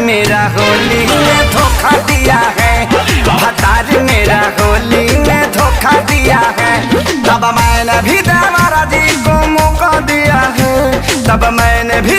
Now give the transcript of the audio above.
मेरा होली में धोखा दिया है, भतार मेरा होली में धोखा दिया है। तब मैंने भी देवरा जी को मौका दिया है, तब मैंने भी